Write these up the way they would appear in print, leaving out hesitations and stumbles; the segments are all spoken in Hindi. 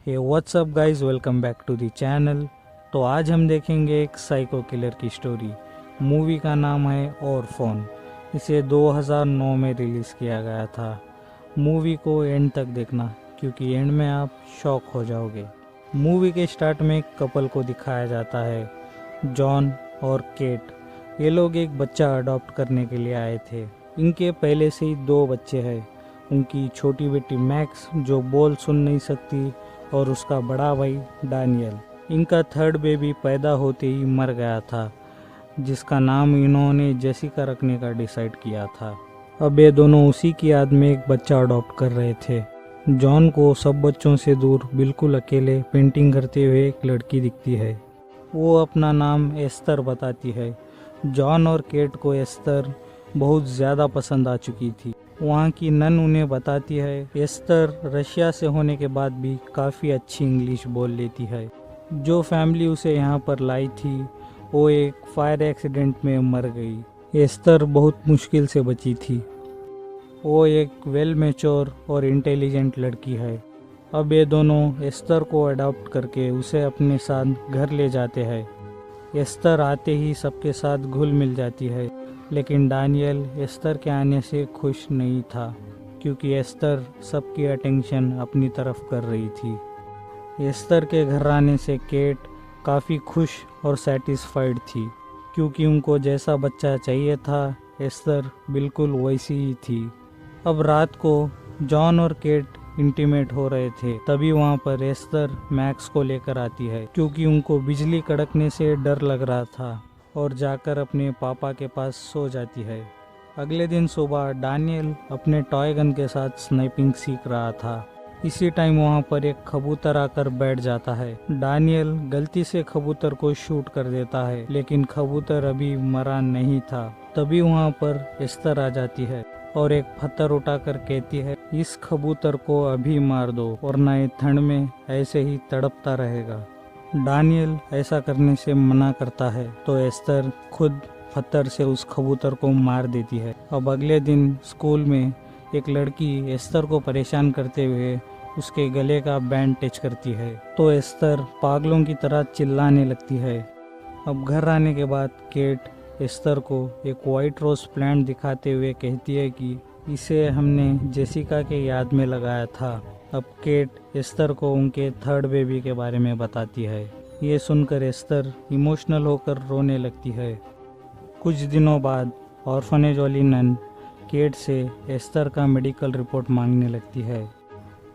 Hey what's up guys, welcome back to the channel. तो आज हम देखेंगे एक साइको किलर की स्टोरी। मूवी का नाम है ऑर्फन। इसे 2009 में रिलीज़ किया गया था। मूवी को एंड तक देखना क्योंकि एंड में आप शॉक हो जाओगे। मूवी के स्टार्ट में एक कपल को दिखाया जाता है, जॉन और केट। ये लोग एक बच्चा अडॉप्ट करने के लिए आए थे। इनके पहले से ही 2 बच्चे हैं। उनकी छोटी बेटी मैक्स जो बोल सुन नहीं सकती और उसका बड़ा भाई डैनियल। इनका थर्ड बेबी पैदा होते ही मर गया था, जिसका नाम इन्होंने जेसिका रखने का डिसाइड किया था। अब ये दोनों उसी की याद में एक बच्चा अडॉप्ट कर रहे थे। जॉन को सब बच्चों से दूर बिल्कुल अकेले पेंटिंग करते हुए एक लड़की दिखती है। वो अपना नाम एस्तर बताती है। जॉन और केट को एस्तर बहुत ज़्यादा पसंद आ चुकी थी। वहाँ की नन उन्हें बताती है एस्तर रशिया से होने के बाद भी काफ़ी अच्छी इंग्लिश बोल लेती है। जो फैमिली उसे यहाँ पर लाई थी वो एक फायर एक्सीडेंट में मर गई। एस्तर बहुत मुश्किल से बची थी। वो एक वेल मैच्योर और इंटेलिजेंट लड़की है। अब ये दोनों एस्तर को अडॉप्ट करके उसे अपने साथ घर ले जाते हैं। एस्तर आते ही सबके साथ घुल मिल जाती है, लेकिन डैनियल एस्तर के आने से खुश नहीं था क्योंकि एस्तर सबकी अटेंशन अपनी तरफ कर रही थी। एस्तर के घर आने से केट काफ़ी खुश और सेटिस्फाइड थी क्योंकि उनको जैसा बच्चा चाहिए था एस्तर बिल्कुल वैसी ही थी। अब रात को जॉन और केट इंटीमेट हो रहे थे, तभी वहाँ पर एस्तर मैक्स को लेकर आती है क्योंकि उनको बिजली कड़कने से डर लग रहा था और जाकर अपने पापा के पास सो जाती है। अगले दिन सुबह डैनियल अपने टॉय गन के साथ स्नाइपिंग सीख रहा था। इसी टाइम वहाँ पर एक कबूतर आकर बैठ जाता है। डैनियल गलती से कबूतर को शूट कर देता है, लेकिन कबूतर अभी मरा नहीं था। तभी वहाँ पर एस्तर आ जाती है और एक पत्थर उठाकर कहती है, इस कबूतर को अभी मार दो वरना ये ठंड में ऐसे ही तड़पता रहेगा। डैनियल ऐसा करने से मना करता है तो एस्तर खुद पत्थर से उस कबूतर को मार देती है। अब अगले दिन स्कूल में एक लड़की एस्तर को परेशान करते हुए उसके गले का बैंड टच करती है तो एस्तर पागलों की तरह चिल्लाने लगती है। अब घर आने के बाद केट एस्तर को एक वाइट रोज प्लांट दिखाते हुए कहती है कि इसे हमने जेसिका के याद में लगाया था। अब केट एस्तर को उनके थर्ड बेबी के बारे में बताती है। ये सुनकर एस्तर इमोशनल होकर रोने लगती है। कुछ दिनों बाद ऑर्फनेज वाली नन केट से एस्तर का मेडिकल रिपोर्ट मांगने लगती है।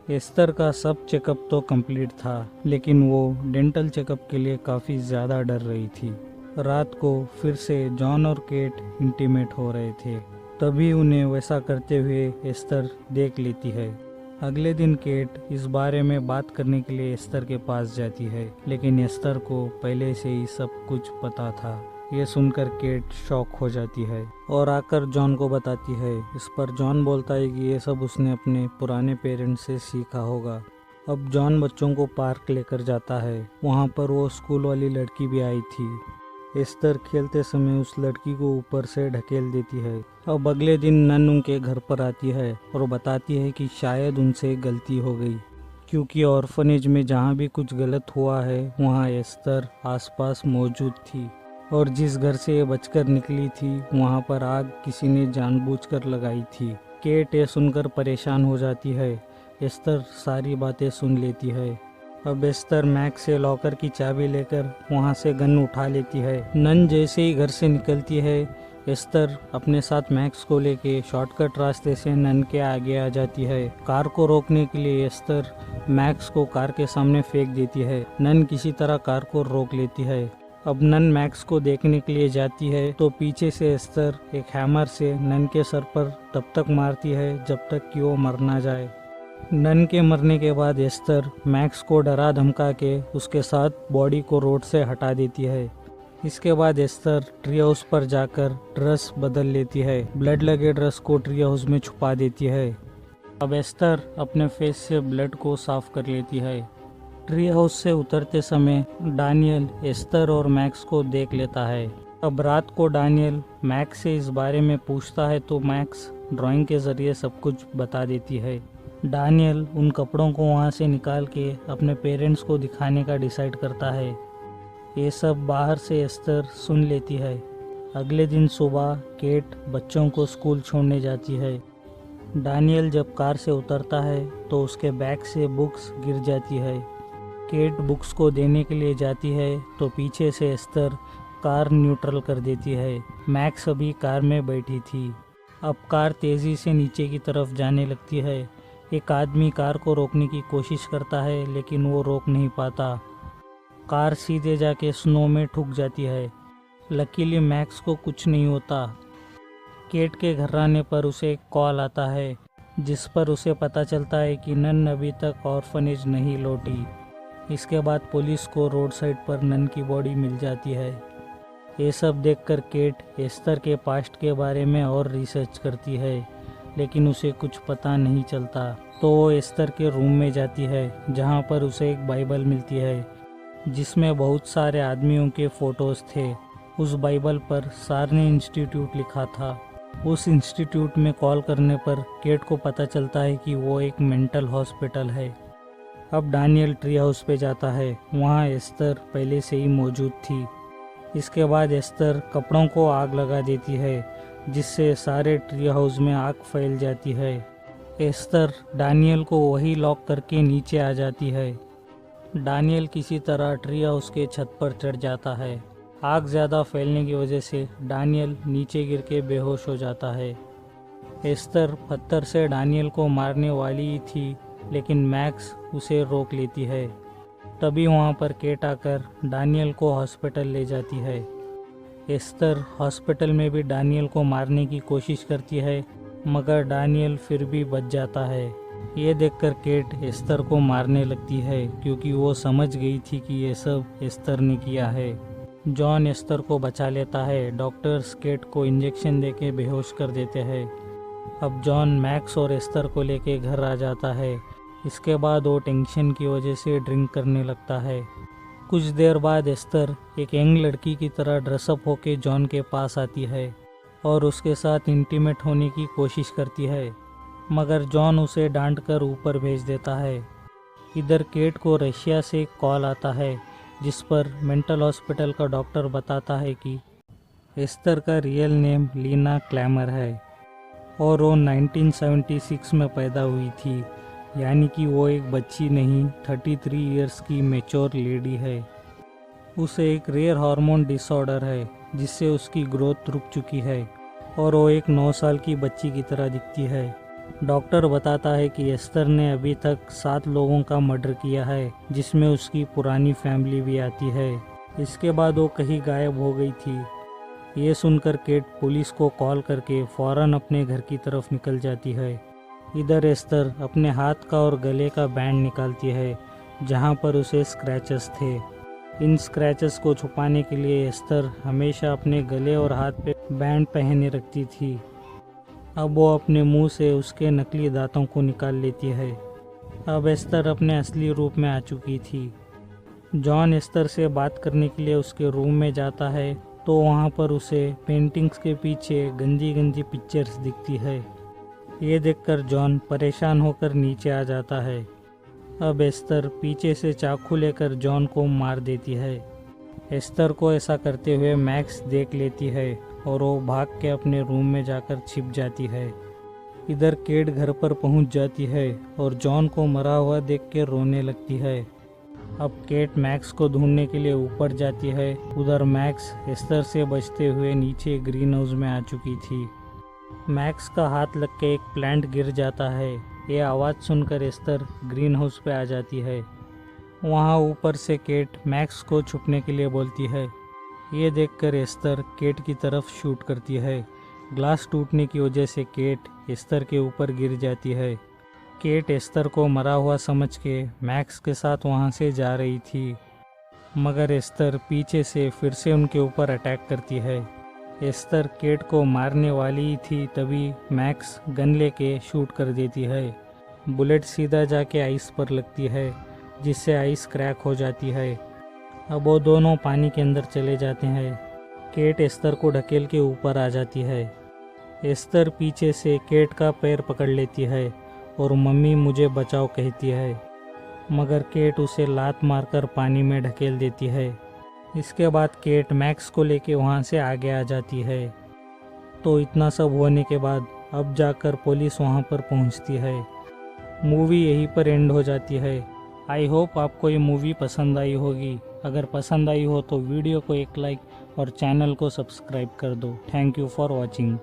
एस्तर का सब चेकअप तो कंप्लीट था, लेकिन वो डेंटल चेकअप के लिए काफ़ी ज़्यादा डर रही थी। रात को फिर से जॉन और केट इंटीमेट हो रहे थे, तभी उन्हें वैसा करते हुए एस्तर देख लेती है। अगले दिन केट इस बारे में बात करने के लिए एस्तर के पास जाती है, लेकिन एस्तर को पहले से ही सब कुछ पता था। ये सुनकर केट शॉक हो जाती है और आकर जॉन को बताती है। इस पर जॉन बोलता है कि ये सब उसने अपने पुराने पेरेंट्स से सीखा होगा। अब जॉन बच्चों को पार्क लेकर जाता है। वहाँ पर वो स्कूल वाली लड़की भी आई थी। एस्तर खेलते समय उस लड़की को ऊपर से ढकेल देती है। अब अगले दिन नन उनके घर पर आती है और बताती है कि शायद उनसे गलती हो गई क्योंकि ऑर्फनेज में जहाँ भी कुछ गलत हुआ है वहाँ एस्तर आसपास मौजूद थी और जिस घर से ये बचकर निकली थी वहाँ पर आग किसी ने जानबूझकर लगाई थी। केट ये सुनकर परेशान हो जाती है। एस्तर सारी बातें सुन लेती है। अब एस्तर मैक्स से लॉकर की चाबी लेकर वहाँ से गन उठा लेती है। नन जैसे ही घर से निकलती है, एस्तर अपने साथ मैक्स को लेके शॉर्टकट रास्ते से नन के आगे आ जाती है। कार को रोकने के लिए एस्तर मैक्स को कार के सामने फेंक देती है। नन किसी तरह कार को रोक लेती है। अब नन मैक्स को देखने के लिए जाती है तो पीछे से एस्तर एक हैमर से नन के सर पर तब तक मारती है जब तक कि वो मर ना जाए। नन के मरने के बाद एस्तर मैक्स को डरा धमका के उसके साथ बॉडी को रोड से हटा देती है। इसके बाद एस्तर ट्री हाउस पर जाकर ड्रेस बदल लेती है। ब्लड लगे ड्रेस को ट्री हाउस में छुपा देती है। अब एस्तर अपने फेस से ब्लड को साफ कर लेती है। ट्री हाउस से उतरते समय डैनियल एस्तर और मैक्स को देख लेता है। अब रात को डैनियल मैक्स से इस बारे में पूछता है तो मैक्स ड्राइंग के जरिए सब कुछ बता देती है। डैनियल उन कपड़ों को वहाँ से निकाल के अपने पेरेंट्स को दिखाने का डिसाइड करता है। ये सब बाहर से एस्तर सुन लेती है। अगले दिन सुबह केट बच्चों को स्कूल छोड़ने जाती है। डैनियल जब कार से उतरता है तो उसके बैग से बुक्स गिर जाती है। केट बुक्स को देने के लिए जाती है तो पीछे से एस्तर कार न्यूट्रल कर देती है। मैक्स अभी कार में बैठी थी। अब कार तेज़ी से नीचे की तरफ जाने लगती है। एक आदमी कार को रोकने की कोशिश करता है लेकिन वो रोक नहीं पाता। कार सीधे जाके स्नो में ठुक जाती है। लकीली मैक्स को कुछ नहीं होता। केट के घर आने पर उसे एक कॉल आता है जिस पर उसे पता चलता है कि नन अभी तक ऑर्फनेज नहीं लौटी। इसके बाद पुलिस को रोड साइड पर नन की बॉडी मिल जाती है। ये सब देखकर केट एस्तर के पास्ट के बारे में और रिसर्च करती है लेकिन उसे कुछ पता नहीं चलता। तो वो एस्तर के रूम में जाती है जहाँ पर उसे एक बाइबल मिलती है जिसमें बहुत सारे आदमियों के फ़ोटोज़ थे। उस बाइबल पर सारनी इंस्टीट्यूट लिखा था। उस इंस्टीट्यूट में कॉल करने पर केट को पता चलता है कि वो एक मेंटल हॉस्पिटल है। अब डैनियल ट्री हाउस पे जाता है। वहाँ एस्तर पहले से ही मौजूद थी। इसके बाद एस्तर कपड़ों को आग लगा देती है जिससे सारे ट्री हाउस में आग फैल जाती है। एस्तर डैनियल को वही लॉक करके नीचे आ जाती है। डैनियल किसी तरह ट्री हाउस के छत पर चढ़ जाता है। आग ज़्यादा फैलने की वजह से डैनियल नीचे गिर के बेहोश हो जाता है। एस्तर पत्थर से डैनियल को मारने वाली ही थी लेकिन मैक्स उसे रोक लेती है। तभी वहाँ पर केट आकर डैनियल को हॉस्पिटल ले जाती है। एस्तर हॉस्पिटल में भी डैनियल को मारने की कोशिश करती है मगर डैनियल फिर भी बच जाता है। ये देखकर केट एस्तर को मारने लगती है क्योंकि वो समझ गई थी कि ये सब एस्तर ने किया है। जॉन एस्तर को बचा लेता है। डॉक्टर्स केट को इंजेक्शन देके बेहोश कर देते हैं। अब जॉन मैक्स और एस्तर को लेके घर आ जाता है। इसके बाद वो टेंशन की वजह से ड्रिंक करने लगता है। कुछ देर बाद एस्तर एक यंग लड़की की तरह ड्रेसअप होके जॉन के पास आती है और उसके साथ इंटीमेट होने की कोशिश करती है मगर जॉन उसे डांट कर ऊपर भेज देता है। इधर केट को रशिया से एक कॉल आता है जिस पर मेंटल हॉस्पिटल का डॉक्टर बताता है कि एस्तर का रियल नेम लीना क्लैमर है और वो 1976 में पैदा हुई थी, यानी कि वो एक बच्ची नहीं 33 इयर्स की मैच्योर लेडी है। उसे एक रेयर हार्मोन डिसऑर्डर है जिससे उसकी ग्रोथ रुक चुकी है और वो एक 9 साल की बच्ची की तरह दिखती है। डॉक्टर बताता है कि एस्तर ने अभी तक 7 लोगों का मर्डर किया है जिसमें उसकी पुरानी फैमिली भी आती है। इसके बाद वो कहीं गायब हो गई थी। ये सुनकर केट पुलिस को कॉल करके फौरन अपने घर की तरफ निकल जाती है। इधर एस्तर अपने हाथ का और गले का बैंड निकालती है जहाँ पर उसे स्क्रैचेस थे। इन स्क्रैचेस को छुपाने के लिए एस्तर हमेशा अपने गले और हाथ पे बैंड पहने रखती थी। अब वो अपने मुंह से उसके नकली दांतों को निकाल लेती है। अब एस्तर अपने असली रूप में आ चुकी थी। जॉन एस्तर से बात करने के लिए उसके रूम में जाता है तो वहाँ पर उसे पेंटिंग्स के पीछे गंदी गंदी पिक्चर्स दिखती है। ये देखकर जॉन परेशान होकर नीचे आ जाता है। अब एस्तर पीछे से चाकू लेकर जॉन को मार देती है। एस्तर को ऐसा करते हुए मैक्स देख लेती है और वो भाग के अपने रूम में जाकर छिप जाती है। इधर केट घर पर पहुंच जाती है और जॉन को मरा हुआ देख के रोने लगती है। अब केट मैक्स को ढूंढने के लिए ऊपर जाती है। उधर मैक्स एस्तर से बचते हुए नीचे ग्रीन हाउस में आ चुकी थी। मैक्स का हाथ लग के एक प्लांट गिर जाता है। ये आवाज़ सुनकर एस्तर ग्रीन हाउस पे आ जाती है। वहाँ ऊपर से केट मैक्स को छुपने के लिए बोलती है। ये देखकर एस्तर केट की तरफ शूट करती है। ग्लास टूटने की वजह से केट एस्तर के ऊपर गिर जाती है। केट एस्तर को मरा हुआ समझ के मैक्स के साथ वहाँ से जा रही थी मगर एस्तर पीछे से फिर से उनके ऊपर अटैक करती है। एस्तर केट को मारने वाली थी तभी मैक्स गन लेके शूट कर देती है। बुलेट सीधा जाके आइस पर लगती है जिससे आइस क्रैक हो जाती है। अब वो दोनों पानी के अंदर चले जाते हैं। केट एस्तर को ढकेल के ऊपर आ जाती है। एस्तर पीछे से केट का पैर पकड़ लेती है और मम्मी मुझे बचाओ कहती है, मगर केट उसे लात मारकर पानी में ढकेल देती है। इसके बाद केट मैक्स को लेके वहाँ से आगे आ जाती है। तो इतना सब होने के बाद अब जाकर पुलिस वहाँ पर पहुँचती है। मूवी यहीं पर एंड हो जाती है। आई होप आपको ये मूवी पसंद आई होगी। अगर पसंद आई हो तो वीडियो को एक लाइक और चैनल को सब्सक्राइब कर दो। Thank you for watching.